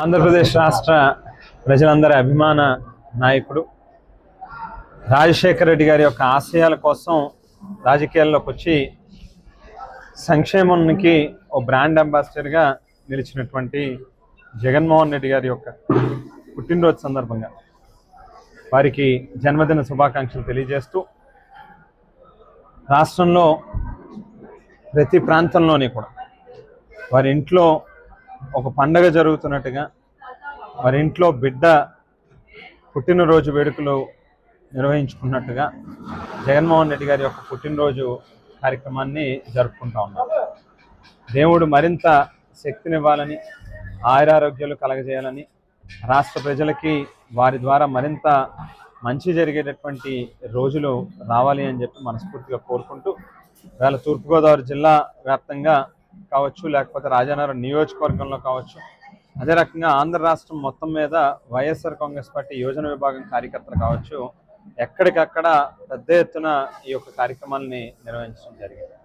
ఆంధ్రప్రదేశ్ రాష్ట్ర ప్రజలందరి అభిమాన నాయకుడు రాజశేఖర రెడ్డి గారి యొక్క ఆశయాల కోసం రాజకీయాల్లోకి వచ్చి సంక్షేమానికి ఓ బ్రాండ్ అంబాసిడర్గా నిలిచినటువంటి జగన్మోహన్ రెడ్డి గారి యొక్క పుట్టినరోజు సందర్భంగా వారికి జన్మదిన శుభాకాంక్షలు తెలియజేస్తూ రాష్ట్రంలో ప్రతి ప్రాంతంలోని కూడా వారి ఇంట్లో ఒక పండగ జరుగుతున్నట్టుగా వారి ఇంట్లో బిడ్డ పుట్టినరోజు వేడుకలు నిర్వహించుకున్నట్టుగా జగన్మోహన్ రెడ్డి గారి యొక్క పుట్టినరోజు కార్యక్రమాన్ని జరుపుకుంటా ఉన్నారు. దేవుడు మరింత శక్తినివ్వాలని, ఆయురారోగ్యాలు కలగజేయాలని, రాష్ట్ర ప్రజలకి వారి ద్వారా మరింత మంచి జరిగేటటువంటి రోజులు రావాలి అని చెప్పి మనస్ఫూర్తిగా కోరుకుంటూ వేళ తూర్పుగోదావరి జిల్లా వ్యాప్తంగా కావచ్చు, లేకపోతే రాజానగరం నియోజకవర్గంలో కావచ్చు, అదే రకంగా ఆంధ్ర రాష్ట్రం మొత్తం మీద వైఎస్ఆర్ కాంగ్రెస్ పార్టీ యోజన విభాగం కార్యకర్తలు కావచ్చు, ఎక్కడికక్కడ పెద్ద ఎత్తున ఈ యొక్క కార్యక్రమాలని నిర్వహించడం జరిగింది.